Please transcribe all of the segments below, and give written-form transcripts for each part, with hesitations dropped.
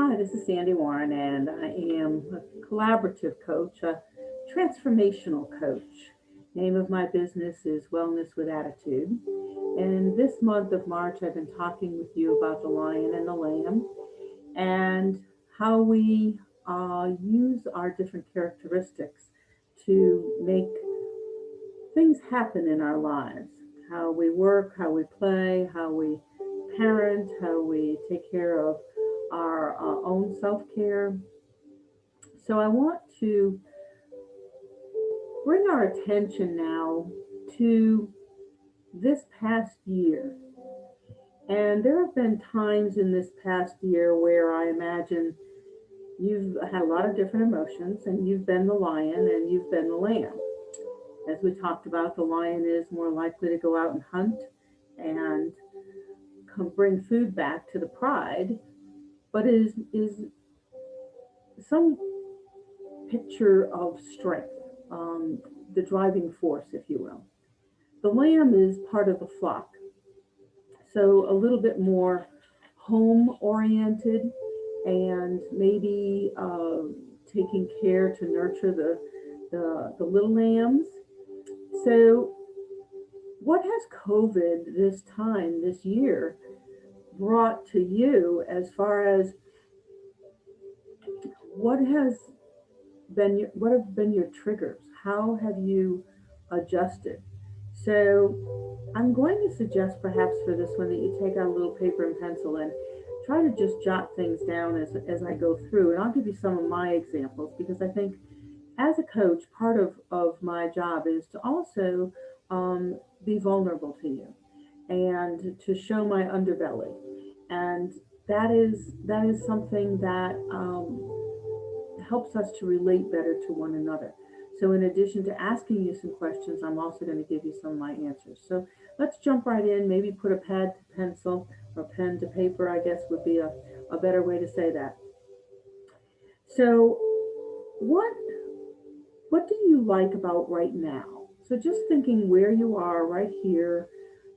Hi, this is Sandy Warren, and I am a collaborative coach, a transformational coach. Name of my business is Wellness with Attitude. And this month of March, I've been talking with you about the lion and the lamb and how we use our different characteristics to make things happen in our lives. How we work, how we play, how we parent, how we take care of our own self care. So I want to bring our attention now to this past year. And there have been times in this past year where I imagine you've had a lot of different emotions, and you've been the lion and you've been the lamb. As we talked about, the lion is more likely to go out and hunt and come bring food back to the pride, but is some picture of strength, the driving force, if you will. The lamb is part of the flock, so a little bit more home oriented and maybe taking care to nurture the little lambs. So, what has COVID this year, brought to you as far as what has what have been your triggers? How have you adjusted? So I'm going to suggest perhaps for this one that you take out a little paper and pencil and try to just jot things down as I go through. And I'll give you some of my examples because I think as a coach, part of my job is to also be vulnerable to you and to show my underbelly. And that is something that helps us to relate better to one another. So, in addition to asking you some questions, I'm also going to give you some of my answers. So, let's jump right in. Maybe put a pad to pencil or pen to paper, I guess would be a better way to say that. So, what what do you like about right now? So, just thinking where you are right here,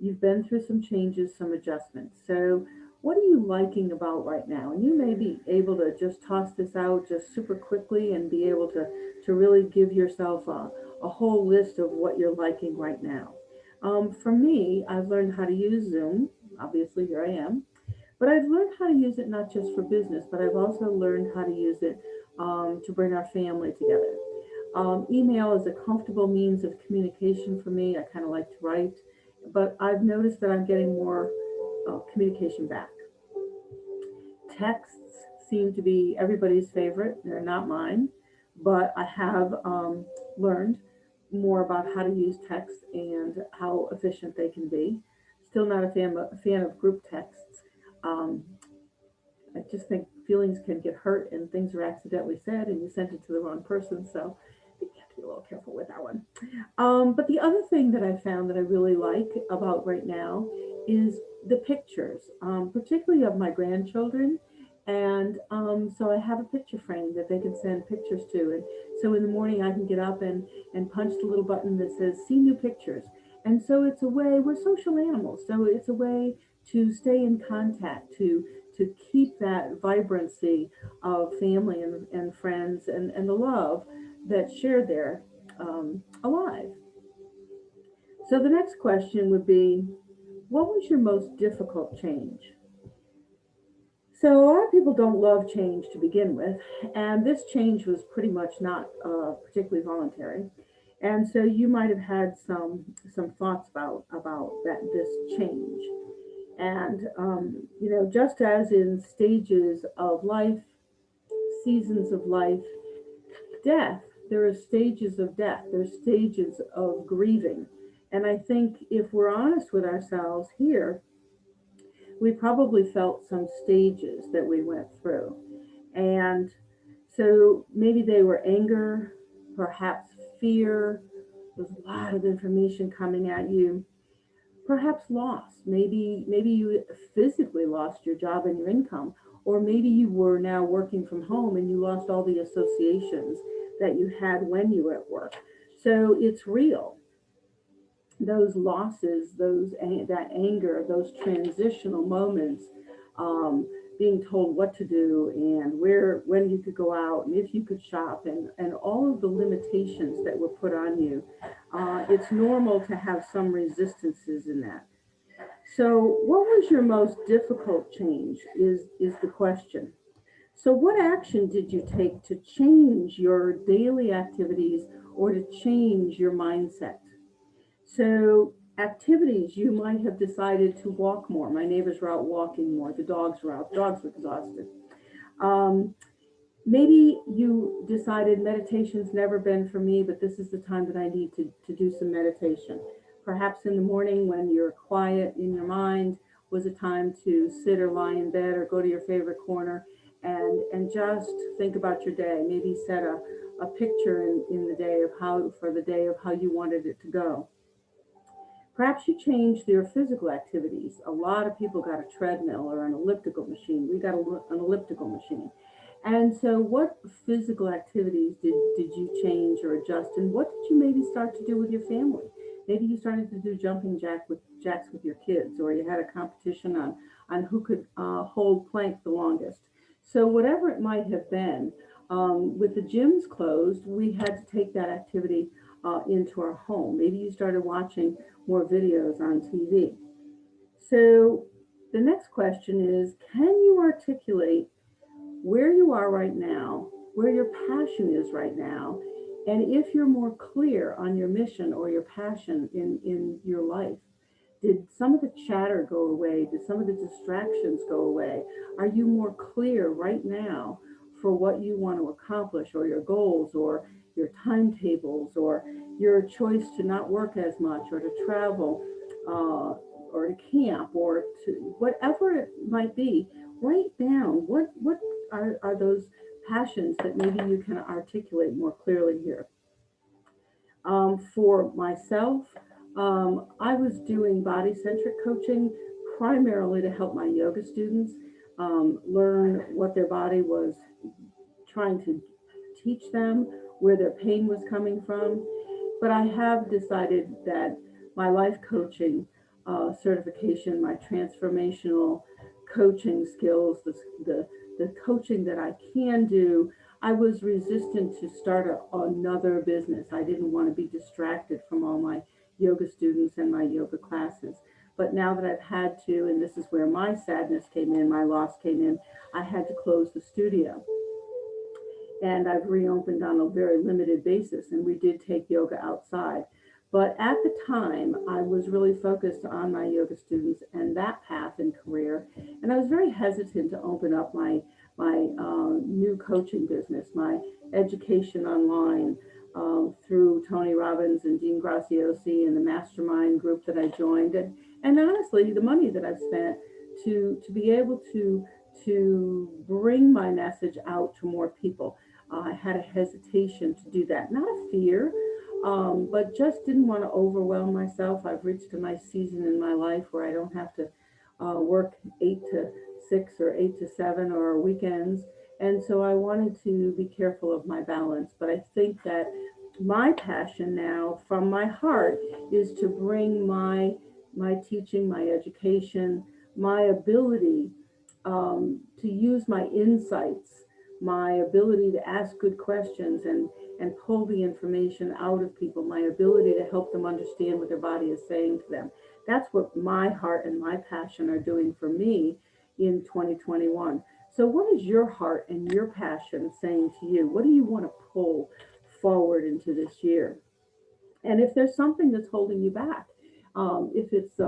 you've been through some changes, some adjustments. So, what are you liking about right now? And you may be able to just toss this out just super quickly and be able to really give yourself a whole list of what you're liking right now. For me, I've learned how to use Zoom. Obviously, here I am. But I've learned how to use it not just for business, but I've also learned how to use it to bring our family together. Email is a comfortable means of communication for me. I kind of like to write, but I've noticed that I'm getting more communication back. Texts seem to be everybody's favorite. They're not mine, but I have learned more about how to use text and how efficient they can be. Still not a fan of group texts. Um, I just think feelings can get hurt and things are accidentally said and you sent it to the wrong person. So you have to be a little careful with that one. But the other thing that I found that I really like about right now is the pictures, particularly of my grandchildren. And so I have a picture frame that they can send pictures to. And so in the morning I can get up and punch the little button that says see new pictures. And so it's a way, we're social animals. So it's a way to stay in contact, to keep that vibrancy of family and friends and the love that's shared there alive. So the next question would be, what was your most difficult change? So a lot of people don't love change to begin with, and this change was pretty much not particularly voluntary. And so you might have had some thoughts about that this change. And just as in stages of life, seasons of life, death, there are stages of death, there's stages of grieving. And I think if we're honest with ourselves here, we probably felt some stages that we went through. And so maybe they were anger, perhaps fear. There's a lot of information coming at you. Perhaps loss. Maybe you physically lost your job and your income, or maybe you were now working from home and you lost all the associations that you had when you were at work. So it's real. Those losses, that anger, those transitional moments, um, being told what to do and when you could go out and if you could shop and all of the limitations that were put on you, it's normal to have some resistances in that. So, what was your most difficult change? Is the question. So, what action did you take to change your daily activities or to change your mindset? So, activities you might have decided to walk more. My neighbors were out walking more. The dogs were out. Dogs were exhausted. Um, Maybe you decided meditation's never been for me, but this is the time that I need to do some meditation. Perhaps in the morning when you're quiet in your mind was a time to sit or lie in bed or go to your favorite corner and just think about your day. Maybe set a picture in the day of how for the day of how you wanted it to go. Perhaps you changed their physical activities. A lot of people got a treadmill or an elliptical machine. We got an elliptical machine. And so, what physical activities did you change or adjust? And what did you maybe start to do with your family? Maybe you started to do jumping jacks with your kids, or you had a competition on who could hold plank the longest. So, whatever it might have been, with the gyms closed, we had to take that activity into our home. Maybe you started watching more videos on TV. So, the next question is, can you articulate where you are right now, where your passion is right now, and if you're more clear on your mission or your passion in your life? Did some of the chatter go away? Did some of the distractions go away? Are you more clear right now for what you want to accomplish or your goals or your timetables or your choice to not work as much or to travel or to camp or to whatever it might be? Write down what are those passions that maybe you can articulate more clearly here. For myself, I was doing body centric coaching primarily to help my yoga students learn what their body was trying to teach them, where their pain was coming from. But I have decided that my life coaching certification, my transformational coaching skills, the coaching that I can do, I was resistant to start another business. I didn't want to be distracted from all my yoga students and my yoga classes. But now that I've had to, and this is where my sadness came in, my loss came in, I had to close the studio and I've reopened on a very limited basis. And we did take yoga outside. But at the time, I was really focused on my yoga students and that path and career. And I was very hesitant to open up my new coaching business, my education online through Tony Robbins and Dean Graciosi and the mastermind group that I joined. And honestly, the money that I've spent to be able to bring my message out to more people. I had a hesitation to do that, not a fear, but just didn't want to overwhelm myself. I've reached a nice season in my life where I don't have to work 8 to 6 or 8 to 7 or weekends. And so I wanted to be careful of my balance. But I think that my passion now from my heart is to bring my teaching, my education, my ability to use my insights, my ability to ask good questions and pull the information out of people, my ability to help them understand what their body is saying to them. That's what my heart and my passion are doing for me in 2021. So, what is your heart and your passion saying to you? What do you want to pull forward into this year? And if there's something that's holding you back, if it's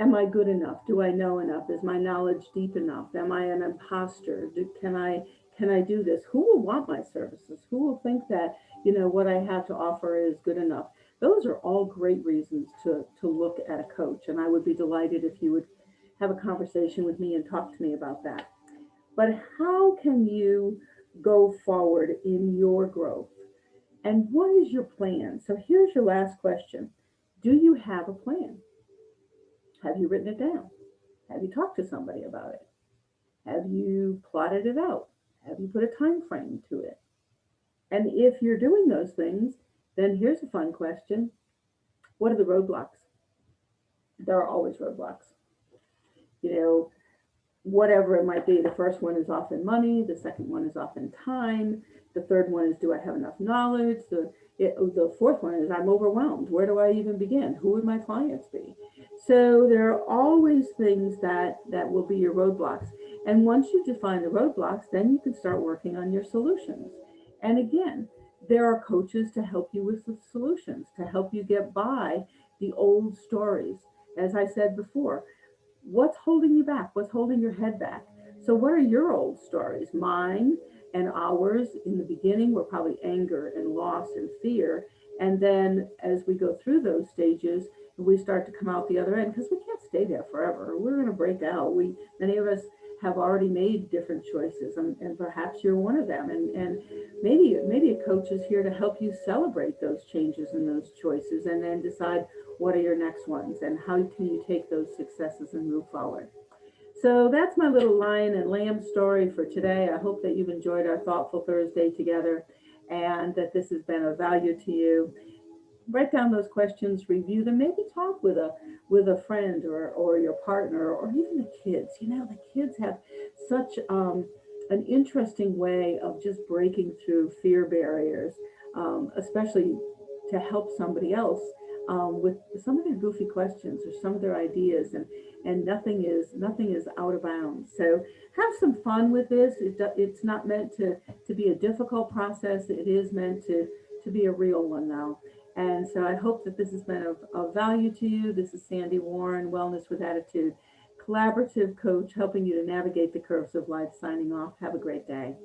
am I good enough? Do I know enough? Is my knowledge deep enough? Am I an imposter? Can I do this? Who will want my services? Who will think that what I have to offer is good enough? Those are all great reasons to look at a coach, and I would be delighted if you would have a conversation with me and talk to me about that. But how can you go forward in your growth? And what is your plan? So here's your last question. Do you have a plan? Have you written it down? Have you talked to somebody about it? Have you plotted it out? Have you put a time frame to it? And if you're doing those things, then here's a fun question. What are the roadblocks? There are always roadblocks. You know, whatever it might be. The first one is often money. The second one is often time. The third one is, do I have enough knowledge? The fourth one is, I'm overwhelmed. Where do I even begin? Who would my clients be? So there are always things that will be your roadblocks. And once you define the roadblocks, then you can start working on your solutions. And again, there are coaches to help you with the solutions, to help you get by the old stories. As I said before, what's holding you back? What's holding your head back? So, what are your old stories? Mine and ours in the beginning were probably anger and loss and fear. And then as we go through those stages, we start to come out the other end because we can't stay there forever. We're going to break out. Many of us have already made different choices, and perhaps you're one of them. And maybe a coach is here to help you celebrate those changes and those choices, and then decide what are your next ones and how can you take those successes and move forward. So that's my little lion and lamb story for today. I hope that you've enjoyed our Thoughtful Thursday together and that this has been of value to you. Write down those questions, review them, maybe talk with a friend or your partner or even the kids. You know, the kids have such an interesting way of just breaking through fear barriers, especially to help somebody else with some of their goofy questions or some of their ideas, and nothing is out of bounds. So have some fun with this. It's not meant to be a difficult process. It is meant to be a real one, though. And so I hope that this has been of value to you. This is Sandy Warren, Wellness with Attitude, collaborative coach helping you to navigate the curves of life, signing off. Have a great day.